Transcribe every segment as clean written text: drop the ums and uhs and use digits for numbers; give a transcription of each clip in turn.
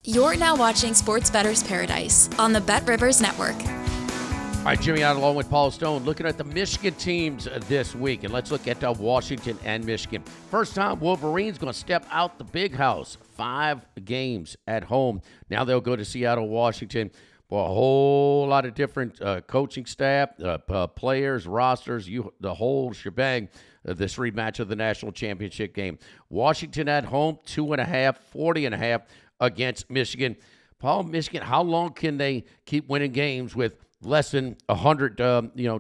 You're now watching Sports Bettor's Paradise on the Bet Rivers Network. All right, Jimmy out along with Paul Stone, looking at the Michigan teams this week. And let's look at Washington and Michigan. First time Wolverines going to step out the big house. 5 games at home. Now they'll go to Seattle, Washington for a whole lot of different coaching staff, players, rosters, the whole shebang. This rematch of the national championship game. Washington at home, 2.5, 40.5 against Michigan. Paul, Michigan, how long can they keep winning games with less than 100,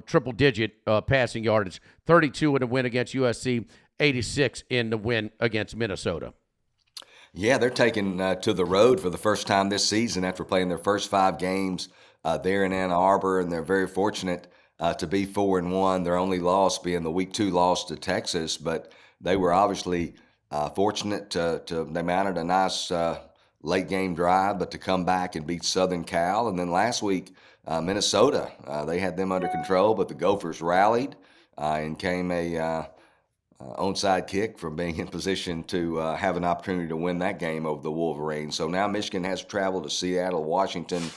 triple-digit passing yardage? 32 in the win against USC, 86 in the win against Minnesota. Yeah, they're taking to the road for the first time this season after playing their first 5 games there in Ann Arbor, and they're very fortunate to be 4-1. Their only loss being the Week 2 loss to Texas, but they were obviously fortunate they mounted a nice late game drive, but to come back and beat Southern Cal. And then last week, Minnesota, they had them under control, but the Gophers rallied and came a onside kick from being in position to have an opportunity to win that game over the Wolverines. So now Michigan has traveled to Seattle, Washington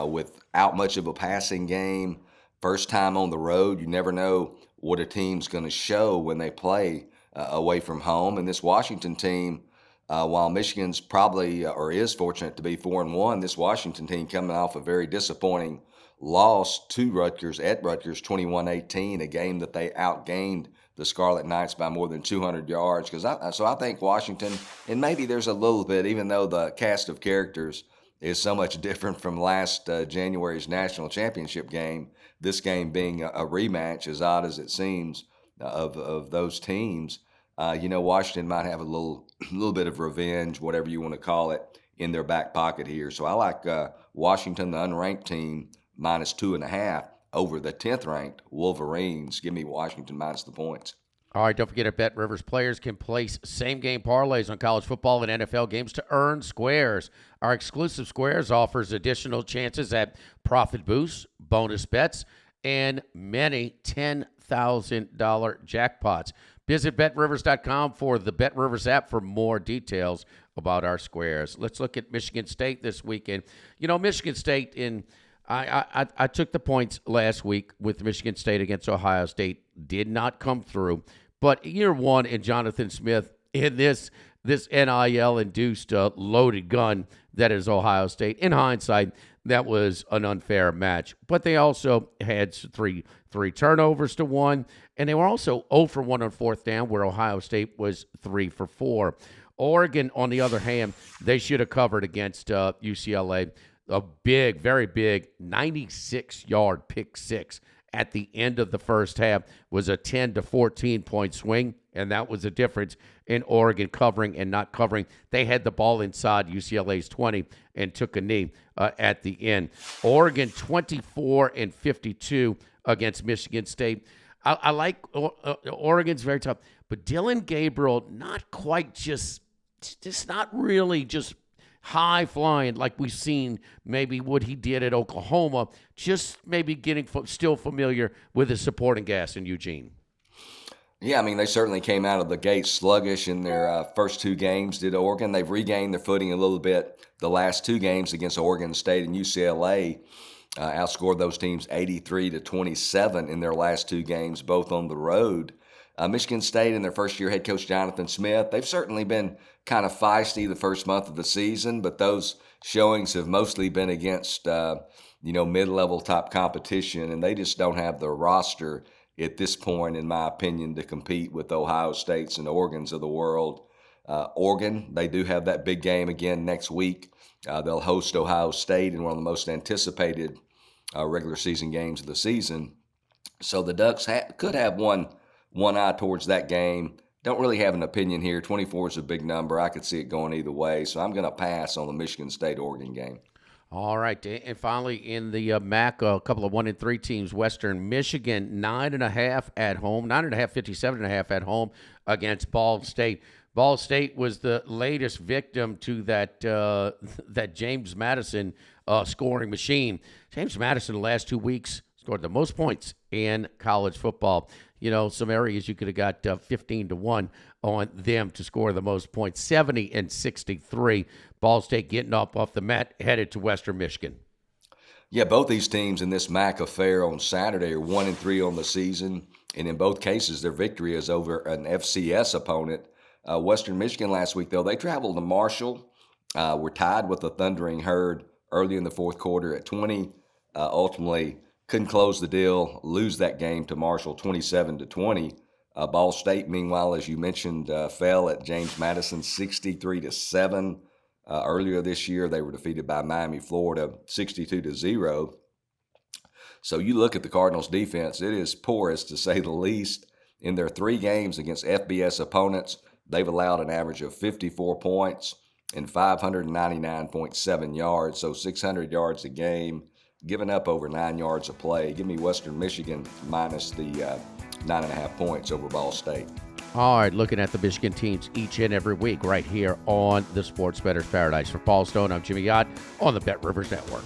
without much of a passing game. First time on the road. You never know what a team's going to show when they play away from home. And this Washington team, while Michigan's probably or is fortunate to be 4-1, this Washington team coming off a very disappointing loss to Rutgers at Rutgers 21-18, a game that they outgained the Scarlet Knights by more than 200 yards. So I think Washington, and maybe there's a little bit, even though the cast of characters is so much different from last January's national championship game, this game being a rematch, as odd as it seems, of those teams. Washington might have a little bit of revenge, whatever you want to call it, in their back pocket here. So I like Washington, the unranked team, minus 2.5 over the 10th ranked Wolverines. Give me Washington minus the points. All right, don't forget that Bet Rivers players can place same-game parlays on college football and NFL games to earn squares. Our exclusive squares offers additional chances at profit boosts, bonus bets, and many $10,000 jackpots. Visit BetRivers.com for the Bet Rivers app for more details about our squares. Let's look at Michigan State this weekend. Michigan State I took the points last week with Michigan State against Ohio State. Did not come through. But year one in Jonathan Smith in this NIL-induced loaded gun that is Ohio State. In hindsight, that was an unfair match. But they also had three turnovers to 1, and they were also 0 for 1 on fourth down, where Ohio State was 3 for 4. Oregon, on the other hand, they should have covered against UCLA. A big, very big 96-yard pick six at the end of the first half was a 10 to 14-point swing, and that was the difference in Oregon covering and not covering. They had the ball inside UCLA's 20 and took a knee at the end. Oregon 24-52 against Michigan State. I like Oregon's very tough, but Dylan Gabriel not quite just not really just high flying like we've seen maybe what he did at Oklahoma, just maybe getting still familiar with his supporting gas in Eugene. Yeah, I mean, they certainly came out of the gate sluggish in their first 2 games, did Oregon. They've regained their footing a little bit the last 2 games against Oregon State and UCLA. Outscored those teams 83-27 in their last 2 games, both on the road. Michigan State and their first-year head coach Jonathan Smith, they've certainly been kind of feisty the first month of the season, but those showings have mostly been against, mid-level top competition, and they just don't have the roster at this point, in my opinion, to compete with Ohio States and Oregons of the world. Oregon, they do have that big game again next week. They'll host Ohio State in one of the most anticipated regular season games of the season. So the Ducks could have one eye towards that game. Don't really have an opinion here. 24 is a big number. I could see it going either way. So I'm going to pass on the Michigan State-Oregon game. All right. And finally, in the MAC, a couple of 1-3 teams, Western Michigan, 9.5 at home, 9.5, 57.5 at home against Ball State. Ball State was the latest victim to that James Madison scoring machine. James Madison, the last 2 weeks, scored the most points in college football. Some areas you could have got 15-1 on them to score the most points, 70-63. Ball State getting off the mat, headed to Western Michigan. Yeah, both these teams in this MAC affair on Saturday are 1-3 on the season, and in both cases, their victory is over an FCS opponent. Western Michigan last week, though, they traveled to Marshall. Were tied with the Thundering Herd early in the fourth quarter at 20. Ultimately, couldn't close the deal, lose that game to Marshall 27-20. Ball State, meanwhile, as you mentioned, fell at James Madison 63-7. Earlier this year, they were defeated by Miami, Florida, 62-0. So you look at the Cardinals' defense, it is porous to say the least. In their 3 games against FBS opponents, they've allowed an average of 54 points and 599.7 yards, so 600 yards a game, giving up over 9 yards a play. Give me Western Michigan minus the 9.5 points over Ball State. All right, looking at the Michigan teams each and every week right here on the Sports Bettor's Paradise. For Paul Stone, I'm Jimmy Yott on the Bet Rivers Network.